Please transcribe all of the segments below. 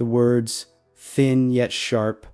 The words, thin yet sharp,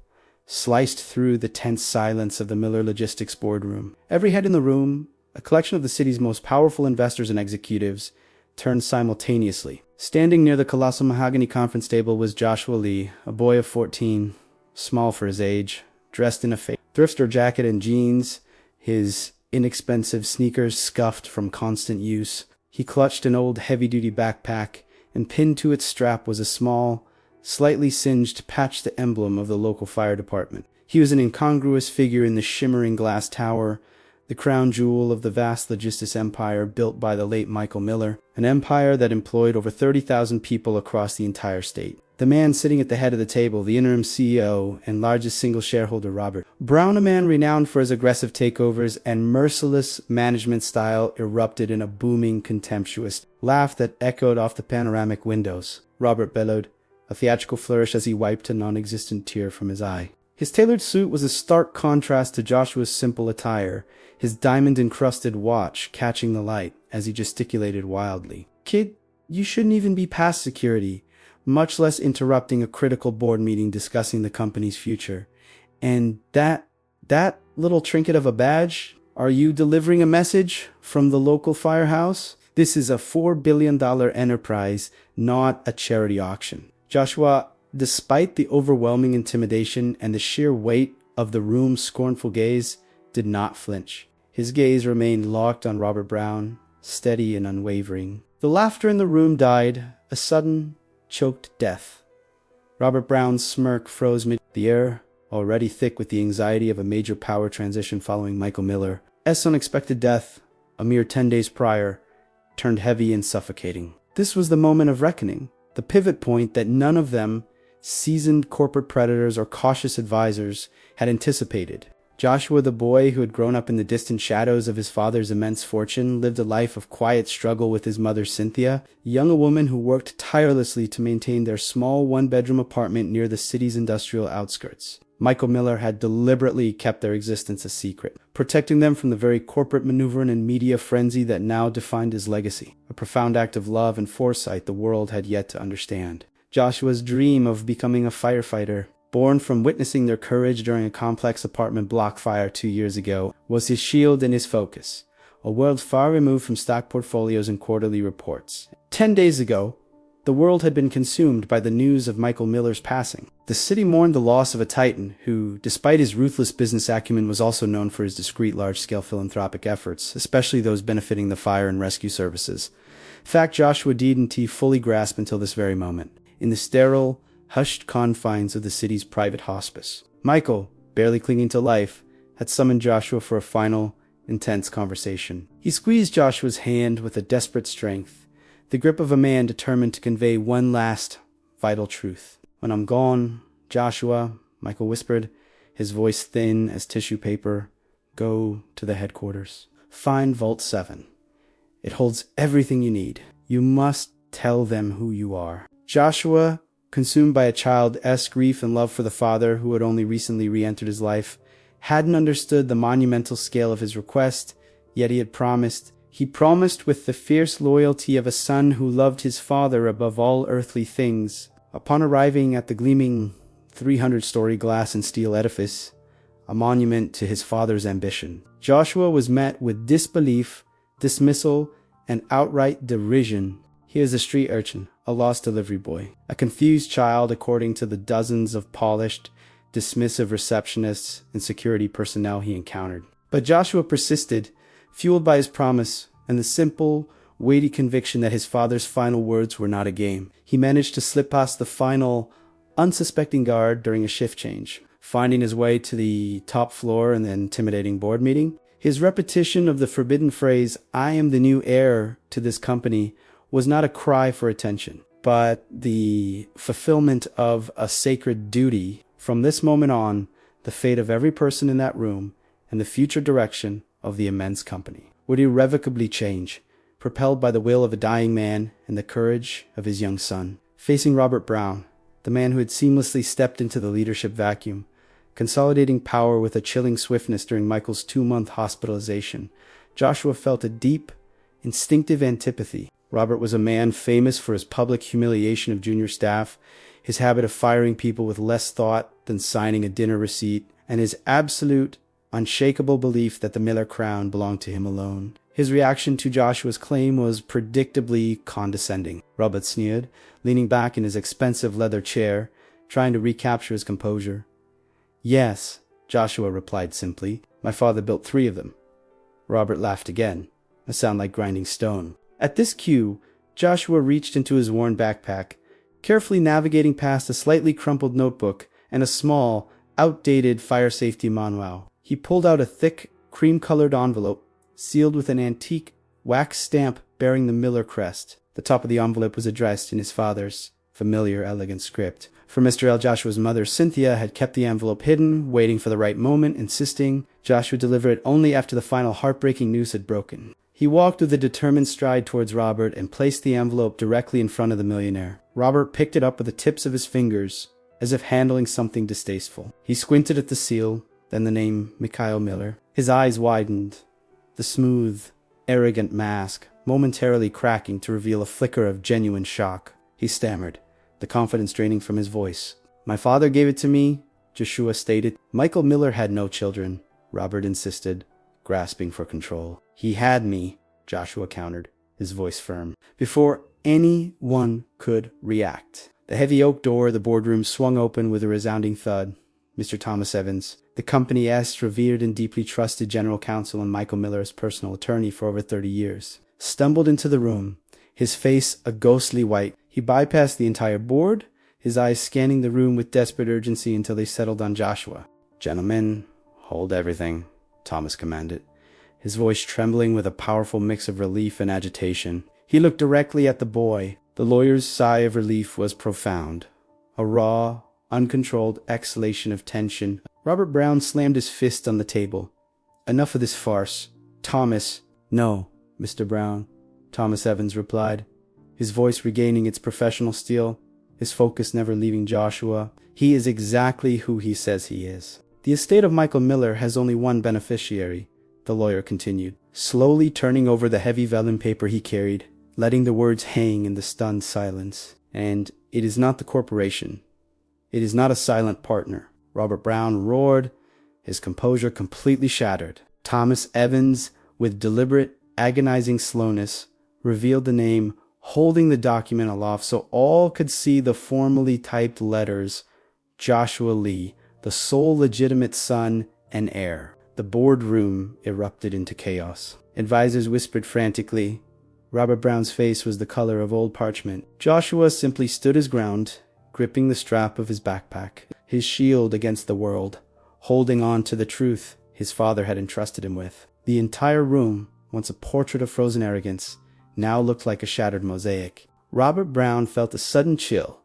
sliced through the tense silence of the Miller Logistics boardroom. Every head in the room, a collection of the city's most powerful investors and executives, turned simultaneously. Standing near the colossal mahogany conference table was Joshua Lee, a boy of 14, small for his age, dressed in a thrift store jacket and jeans, his inexpensive sneakers scuffed from constant use. He clutched an old heavy-duty backpack, and pinned to its strap was a small, slightly singed patched emblem of the local fire department. He was an incongruous figure in the shimmering glass tower, the crown jewel of the vast logistics empire built by the late Michael Miller, an empire that employed over 30,000 people across the entire state. The man sitting at the head of the table, the interim CEO and largest single shareholder, Robert Brown, a man renowned for his aggressive takeovers and merciless management style, erupted in a booming, contemptuous laugh that echoed off the panoramic windows. Robert bellowed, a theatrical flourish as he wiped a non-existent tear from his eye. His tailored suit was a stark contrast to Joshua's simple attire, his diamond-encrusted watch catching the light as he gesticulated wildly. "Kid, you shouldn't even be past security, much less interrupting a critical board meeting discussing the company's future. And that little trinket of a badge? Are you delivering a message from the local firehouse? This is a $4 billion enterprise, not a charity auction." Joshua, despite the overwhelming intimidation and the sheer weight of the room's scornful gaze, did not flinch. His gaze remained locked on Robert Brown, steady and unwavering. The laughter in the room died, a sudden, choked death. Robert Brown's smirk froze mid. The air, already thick with the anxiety of a major power transition following Michael Miller's unexpected death, a mere 10 days prior, turned heavy and suffocating. This was the moment of reckoning, the pivot point that none of them, seasoned corporate predators or cautious advisors, had anticipated. Joshua, the boy who had grown up in the distant shadows of his father's immense fortune, lived a life of quiet struggle with his mother Cynthia, young a woman who worked tirelessly to maintain their small one-bedroom apartment near the city's industrial outskirts. Michael Miller had deliberately kept their existence a secret, protecting them from the very corporate maneuvering and media frenzy that now defined his legacy, a profound act of love and foresight the world had yet to understand. Joshua's dream of becoming a firefighter, born from witnessing their courage during a complex apartment block fire 2 years ago, was his shield and his focus, a world far removed from stock portfolios and quarterly reports. 10 days ago, the world had been consumed by the news of Michael Miller's passing. The city mourned the loss of a titan who, despite his ruthless business acumen, was also known for his discreet large-scale philanthropic efforts, especially those benefiting the fire and rescue services. Fact Joshua didn't fully grasp until this very moment. In the sterile, hushed confines of the city's private hospice, Michael, barely clinging to life, had summoned Joshua for a final, intense conversation. He squeezed Joshua's hand with a desperate strength, the grip of a man determined to convey one last, vital truth. "When I'm gone, Joshua," Michael whispered, his voice thin as tissue paper, "go to the headquarters. Find Vault 7. It holds everything you need. You must tell them who you are." Joshua, consumed by a child's grief and love for the father who had only recently re-entered his life, hadn't understood the monumental scale of his request, yet he had promised. He promised with the fierce loyalty of a son who loved his father above all earthly things. Upon arriving at the gleaming 300-story glass and steel edifice, a monument to his father's ambition, Joshua was met with disbelief, dismissal, and outright derision. He is a street urchin, a lost delivery boy, a confused child according to the dozens of polished, dismissive receptionists and security personnel he encountered. But Joshua persisted, fueled by his promise and the simple, weighty conviction that his father's final words were not a game. He managed to slip past the final, unsuspecting guard during a shift change, finding his way to the top floor in the intimidating board meeting. His repetition of the forbidden phrase, "I am the new heir to this company," was not a cry for attention, but the fulfillment of a sacred duty. From this moment on, the fate of every person in that room and the future direction of the immense company would irrevocably change, propelled by the will of a dying man and the courage of his young son. Facing Robert Brown, the man who had seamlessly stepped into the leadership vacuum, consolidating power with a chilling swiftness during Michael's 2-month hospitalization, Joshua felt a deep, instinctive antipathy. Robert was a man famous for his public humiliation of junior staff, his habit of firing people with less thought than signing a dinner receipt, and his absolute, unshakable belief that the Miller crown belonged to him alone. His reaction to Joshua's claim was predictably condescending. Robert sneered, leaning back in his expensive leather chair, trying to recapture his composure. "Yes," Joshua replied simply. "My father built 3 of them." Robert laughed again, a sound like grinding stone. At this cue, Joshua reached into his worn backpack, carefully navigating past a slightly crumpled notebook and a small, outdated fire safety manual. He pulled out a thick, cream-colored envelope, sealed with an antique wax stamp bearing the Miller crest. The top of the envelope was addressed in his father's familiar, elegant script. For Mr. L. Joshua's mother, Cynthia, had kept the envelope hidden, waiting for the right moment, insisting Joshua deliver it only after the final heartbreaking news had broken. He walked with a determined stride towards Robert and placed the envelope directly in front of the millionaire. Robert picked it up with the tips of his fingers, as if handling something distasteful. He squinted at the seal, then the name Mikhail Miller. His eyes widened, the smooth, arrogant mask momentarily cracking to reveal a flicker of genuine shock. He stammered, the confidence draining from his voice. "My father gave it to me," Joshua stated. "Michael Miller had no children," Robert insisted, grasping for control. "He had me," Joshua countered, his voice firm, before anyone could react. The heavy oak door of the boardroom swung open with a resounding thud. Mr. Thomas Evans, the company's revered and deeply trusted general counsel and Michael Miller's personal attorney for over 30 years, stumbled into the room, his face a ghostly white. He bypassed the entire board, his eyes scanning the room with desperate urgency until they settled on Joshua. "Gentlemen, hold everything," Thomas commanded, his voice trembling with a powerful mix of relief and agitation. He looked directly at the boy. The lawyer's sigh of relief was profound, a raw, uncontrolled exhalation of tension. Robert Brown slammed his fist on the table. "Enough of this farce. Thomas." "No, Mr. Brown," Thomas Evans replied, his voice regaining its professional steel, his focus never leaving Joshua. "He is exactly who he says he is." "The estate of Michael Miller has only one beneficiary," the lawyer continued, slowly turning over the heavy vellum paper he carried, letting the words hang in the stunned silence. "And it is not the corporation. It is not a silent partner." Robert Brown roared, his composure completely shattered. Thomas Evans, with deliberate, agonizing slowness, revealed the name, holding the document aloft so all could see the formally typed letters: Joshua Lee, the sole legitimate son and heir. The boardroom erupted into chaos. Advisors whispered frantically. Robert Brown's face was the color of old parchment. Joshua simply stood his ground, gripping the strap of his backpack, his shield against the world, holding on to the truth his father had entrusted him with. The entire room, once a portrait of frozen arrogance, now looked like a shattered mosaic. Robert Brown felt a sudden chill,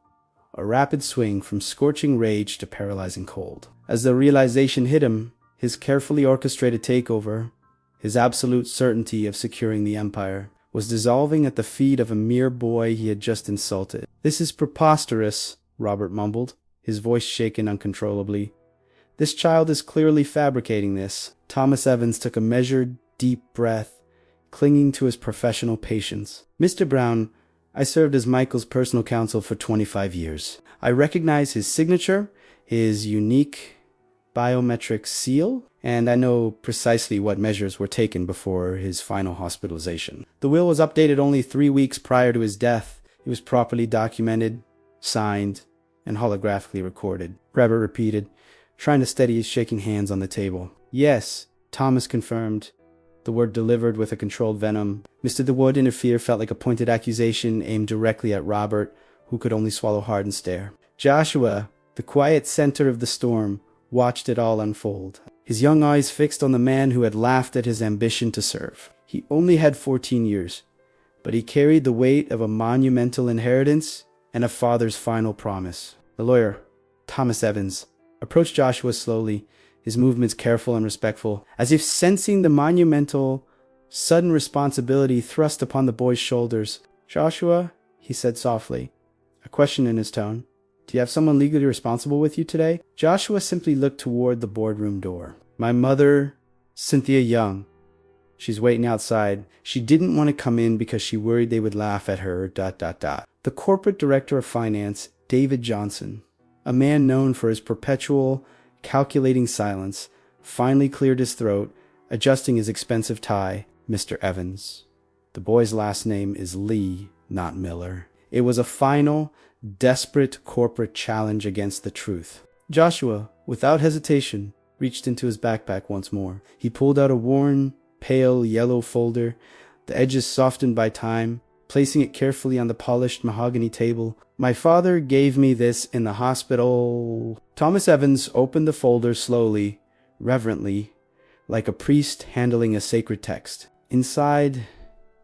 a rapid swing from scorching rage to paralyzing cold. As the realization hit him, his carefully orchestrated takeover, his absolute certainty of securing the empire, was dissolving at the feet of a mere boy he had just insulted. "This is preposterous," Robert mumbled, his voice shaken uncontrollably. "This child is clearly fabricating this." Thomas Evans took a measured, deep breath, clinging to his professional patience. "Mr. Brown, I served as Michael's personal counsel for 25 years. I recognize his signature, his unique biometric seal, and I know precisely what measures were taken before his final hospitalization. The will was updated only 3 weeks prior to his death. It was properly documented, signed, and holographically recorded," Robert repeated, trying to steady his shaking hands on the table. "Yes," Thomas confirmed, the word delivered with a controlled venom. Mr. DeWood interfere felt like a pointed accusation aimed directly at Robert, who could only swallow hard and stare. Joshua, the quiet center of the storm, watched it all unfold, his young eyes fixed on the man who had laughed at his ambition to serve. He only had 14 years, but he carried the weight of a monumental inheritance and a father's final promise. The lawyer, Thomas Evans, approached Joshua slowly, his movements careful and respectful, as if sensing the monumental, sudden responsibility thrust upon the boy's shoulders. "Joshua," he said softly, a question in his tone, "do you have someone legally responsible with you today?" Joshua simply looked toward the boardroom door. "My mother, Cynthia Young. She's waiting outside. She didn't want to come in because she worried they would laugh at her, ... The corporate director of finance, David Johnson, a man known for his perpetual, calculating silence, finally cleared his throat, adjusting his expensive tie. Mr. Evans. The boy's last name is Lee, not Miller. It was a final, desperate corporate challenge against the truth. Joshua, without hesitation, reached into his backpack once more. He pulled out a worn, pale yellow folder, the edges softened by time, placing it carefully on the polished mahogany table. My father gave me this in the hospital. Thomas Evans opened the folder slowly, reverently, like a priest handling a sacred text. Inside,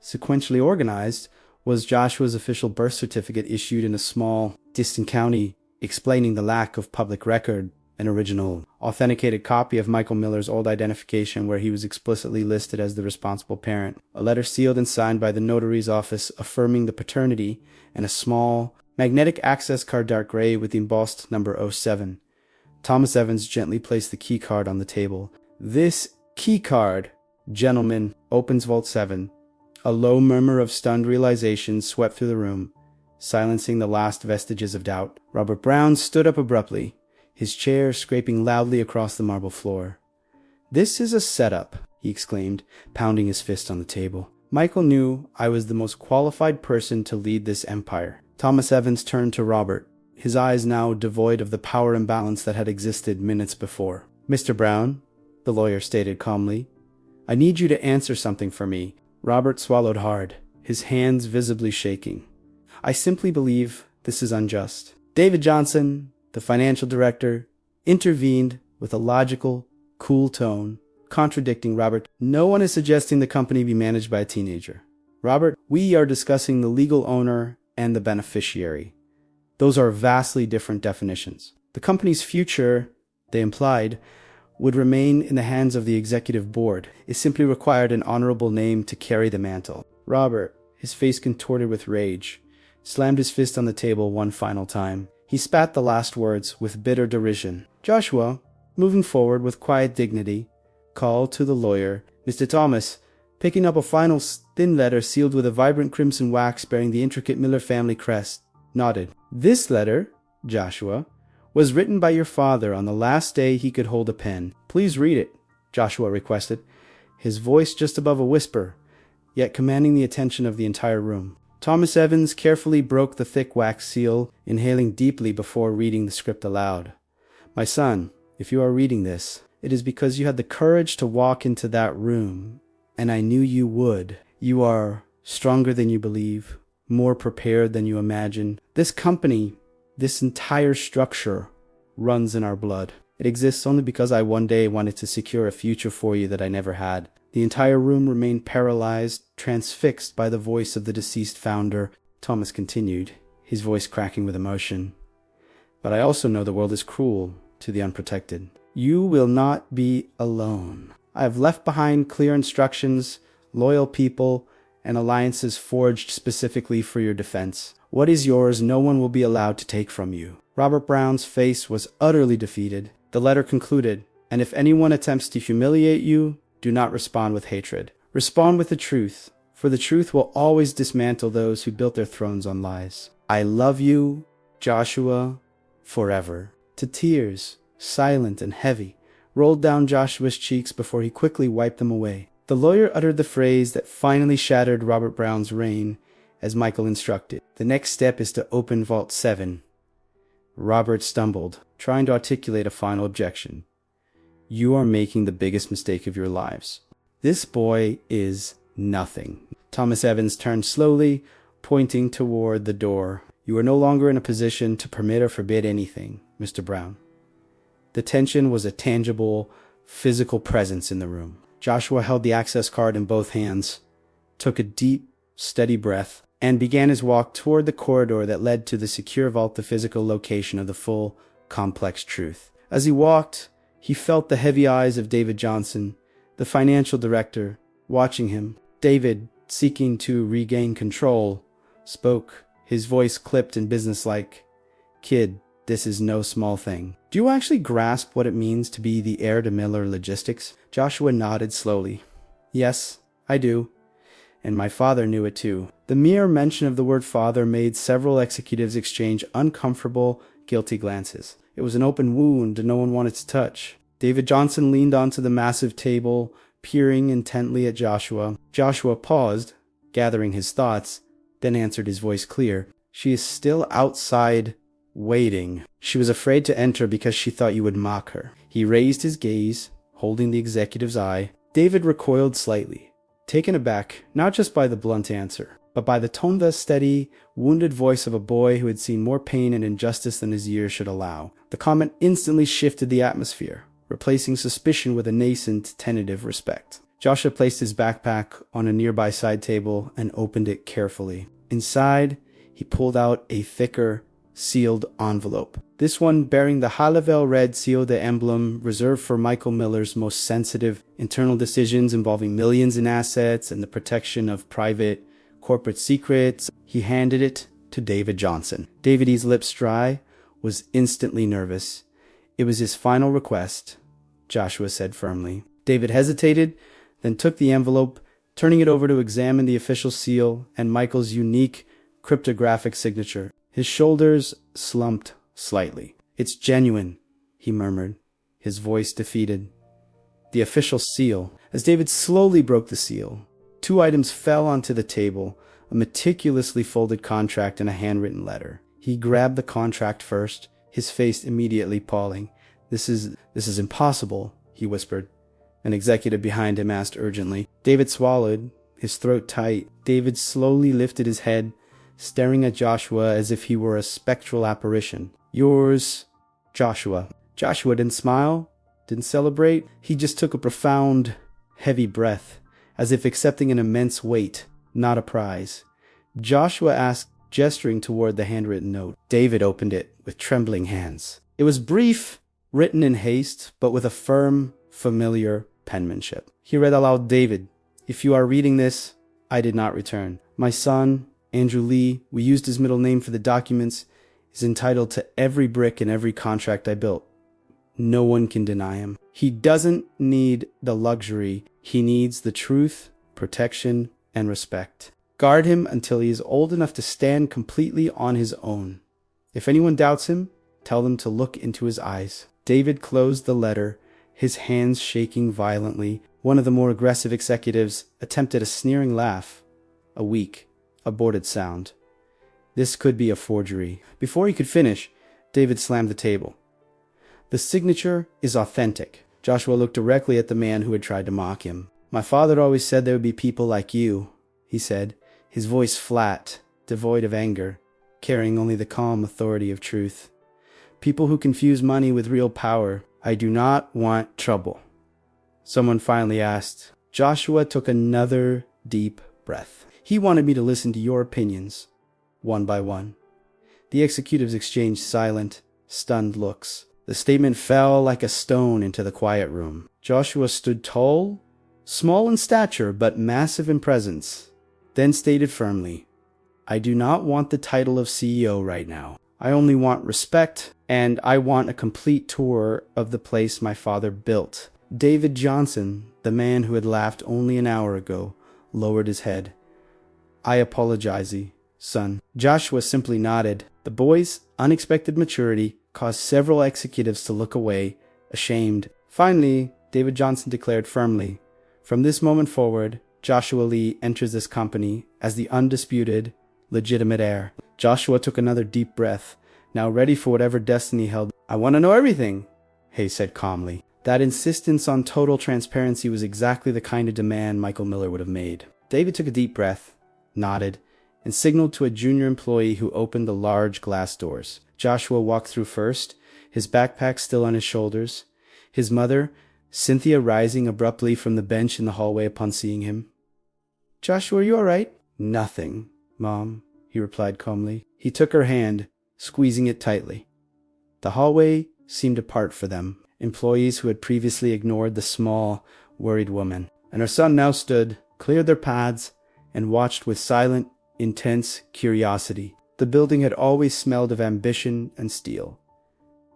sequentially organized, was Joshua's official birth certificate issued in a small, distant county, explaining the lack of public record, an original, authenticated copy of Michael Miller's old identification where he was explicitly listed as the responsible parent, a letter sealed and signed by the notary's office affirming the paternity, and a small, magnetic access card dark gray with the embossed number 07. Thomas Evans gently placed the key card on the table. This key card, gentlemen, opens Vault 7. A low murmur of stunned realization swept through the room, silencing the last vestiges of doubt. Robert Brown stood up abruptly, his chair scraping loudly across the marble floor. "This is a setup," he exclaimed, pounding his fist on the table. "Michael knew I was the most qualified person to lead this empire." Thomas Evans turned to Robert, his eyes now devoid of the power imbalance that had existed minutes before. "Mr. Brown," the lawyer stated calmly, "I need you to answer something for me." Robert swallowed hard, his hands visibly shaking. "I simply believe this is unjust." David Johnson, the financial director, intervened with a logical, cool tone, contradicting Robert. "No one is suggesting the company be managed by a teenager. Robert, we are discussing the legal owner and the beneficiary. Those are vastly different definitions. The company's future," they implied, "would remain in the hands of the executive board. It simply required an honorable name to carry the mantle." Robert, his face contorted with rage, slammed his fist on the table one final time. He spat the last words with bitter derision. Joshua, moving forward with quiet dignity, called to the lawyer, "Mr. Thomas," picking up a final thin letter sealed with a vibrant crimson wax bearing the intricate Miller family crest, nodded. "This letter, Joshua, was written by your father on the last day he could hold a pen. Please read it," Joshua requested, his voice just above a whisper, yet commanding the attention of the entire room. Thomas Evans carefully broke the thick wax seal, inhaling deeply before reading the script aloud. "My son, if you are reading this, it is because you had the courage to walk into that room, and I knew you would. You are stronger than you believe, more prepared than you imagine. This company, this entire structure, runs in our blood. It exists only because I one day wanted to secure a future for you that I never had." The entire room remained paralyzed, transfixed by the voice of the deceased founder. Thomas continued, his voice cracking with emotion. "But I also know the world is cruel to the unprotected. You will not be alone. I have left behind clear instructions, loyal people, and alliances forged specifically for your defense. What is yours, no one will be allowed to take from you." Robert Brown's face was utterly defeated. The letter concluded, "And if anyone attempts to humiliate you, do not respond with hatred. Respond with the truth, for the truth will always dismantle those who built their thrones on lies. I love you, Joshua, forever." To tears, silent and heavy, rolled down Joshua's cheeks before he quickly wiped them away. The lawyer uttered the phrase that finally shattered Robert Brown's reign, as Michael instructed. "The next step is to open Vault 7. Robert stumbled, trying to articulate a final objection. "You are making the biggest mistake of your lives. This boy is nothing." Thomas Evans turned slowly, pointing toward the door. "You are no longer in a position to permit or forbid anything, Mr. Brown." The tension was a tangible, physical presence in the room. Joshua held the access card in both hands, took a deep, steady breath, and began his walk toward the corridor that led to the secure vault, the physical location of the full, complex truth. As he walked, he felt the heavy eyes of David Johnson, the financial director, watching him. David, seeking to regain control, spoke, his voice clipped and businesslike. "Kid, this is no small thing. Do you actually grasp what it means to be the heir to Miller Logistics?" Joshua nodded slowly. "Yes, I do. And my father knew it too. The mere mention of the word father made several executives exchange uncomfortable, guilty glances. It was an open wound no one wanted to touch. David Johnson leaned onto the massive table, peering intently at Joshua. Joshua paused, gathering his thoughts, then answered, his voice clear. She is still outside, waiting. She was afraid to enter because she thought you would mock her. He raised his gaze, holding the executive's eye. David recoiled slightly, taken aback, not just by the blunt answer, but by the toneless, steady, wounded voice of a boy who had seen more pain and injustice than his years should allow. The comment instantly shifted the atmosphere, replacing suspicion with a nascent, tentative respect. Joshua placed his backpack on a nearby side table and opened it carefully. Inside, he pulled out a thicker, sealed envelope. This one bearing the high-level red seal de emblem reserved for Michael Miller's most sensitive internal decisions involving millions in assets and the protection of private corporate secrets. He handed it to David Johnson. David's lips dry, was instantly nervous. It was his final request, Joshua said firmly. David hesitated, then took the envelope, turning it over to examine the official seal and Michael's unique cryptographic signature. His shoulders slumped slightly. It's genuine, he murmured, his voice defeated. The official seal. As David slowly broke the seal, 2 items fell onto the table, a meticulously folded contract and a handwritten letter. He grabbed the contract first, his face immediately palling. This is impossible, he whispered. An executive behind him asked urgently. David swallowed, his throat tight. David slowly lifted his head, staring at Joshua as if he were a spectral apparition. Yours, Joshua. Joshua didn't smile, didn't celebrate. He just took a profound, heavy breath, as if accepting an immense weight, not a prize. Joshua asked, gesturing toward the handwritten note. David opened it with trembling hands. It was brief, written in haste, but with a firm, familiar penmanship. He read aloud, David, if you are reading this, I did not return. My son, Andrew Lee, we used his middle name for the documents, is entitled to every brick and every contract I built. No one can deny him. He doesn't need the luxury. He needs the truth, protection, and respect. Guard him until he is old enough to stand completely on his own. If anyone doubts him, tell them to look into his eyes. David closed the letter, his hands shaking violently. One of the more aggressive executives attempted a sneering laugh, a weak, aborted sound. This could be a forgery. Before he could finish, David slammed the table. The signature is authentic. Joshua looked directly at the man who had tried to mock him. My father always said there would be people like you, he said, his voice flat, devoid of anger, carrying only the calm authority of truth. People who confuse money with real power. I do not want trouble. Someone finally asked. Joshua took another deep breath. He wanted me to listen to your opinions, one by one. The executives exchanged silent, stunned looks. The statement fell like a stone into the quiet room. Joshua stood tall, small in stature, but massive in presence, then stated firmly, I do not want the title of CEO right now. I only want respect, and I want a complete tour of the place my father built. David Johnson, the man who had laughed only an hour ago, lowered his head. I apologize, son. Joshua simply nodded. The boy's unexpected maturity caused several executives to look away, ashamed. Finally, David Johnson declared firmly, from this moment forward, Joshua Lee enters this company as the undisputed, legitimate heir. Joshua took another deep breath, now ready for whatever destiny held. I want to know everything, Hay said calmly. That insistence on total transparency was exactly the kind of demand Michael Miller would have made. David took a deep breath, nodded, and signaled to a junior employee who opened the large glass doors. Joshua walked through first, his backpack still on his shoulders, his mother, Cynthia, rising abruptly from the bench in the hallway upon seeing him. Joshua, are you all right? Nothing, Mom, he replied calmly. He took her hand, squeezing it tightly. The hallway seemed apart for them, employees who had previously ignored the small, worried woman. And her son now stood, cleared their paths, and watched with silent, intense curiosity. The building had always smelled of ambition and steel.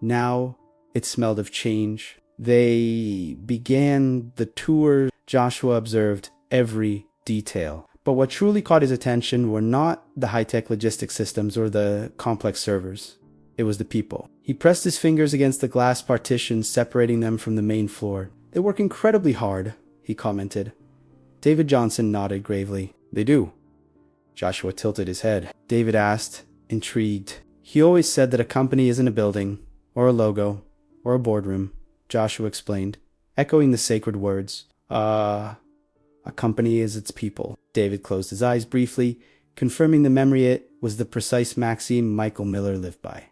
Now it smelled of change. They began the tour. Joshua observed every detail. But what truly caught his attention were not the high-tech logistics systems or the complex servers. It was the people. He pressed his fingers against the glass partitions separating them from the main floor. "They work incredibly hard," he commented. David Johnson nodded gravely. "They do." Joshua tilted his head. David asked, intrigued. "He always said that a company isn't a building, or a logo, or a boardroom," Joshua explained, echoing the sacred words. A company is its people." David closed his eyes briefly, confirming the memory it was the precise maxim Michael Miller lived by.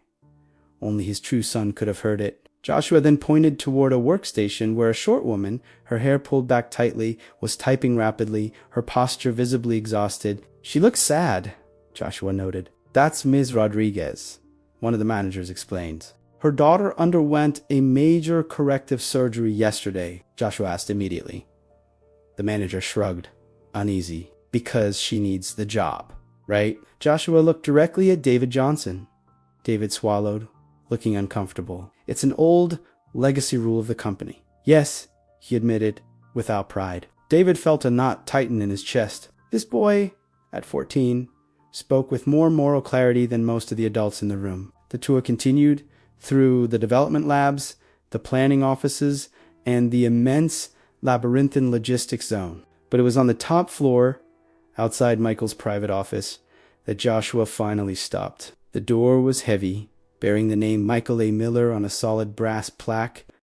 Only his true son could have heard it. Joshua then pointed toward a workstation where a short woman, her hair pulled back tightly, was typing rapidly, her posture visibly exhausted. "She looks sad," Joshua noted. "That's Ms. Rodriguez," one of the managers explained. "Her daughter underwent a major corrective surgery yesterday," Joshua asked immediately. The manager shrugged, uneasy. "Because she needs the job, right?" Joshua looked directly at David Johnson. David swallowed, looking uncomfortable. "It's an old legacy rule of the company." "Yes," he admitted, without pride. David felt a knot tighten in his chest. This boy, at 14, spoke with more moral clarity than most of the adults in the room. The tour continued through the development labs, the planning offices, and the immense labyrinthine logistics zone. But it was on the top floor, outside Michael's private office, that Joshua finally stopped. The door was heavy, bearing the name Michael A. Miller on a solid brass plaque.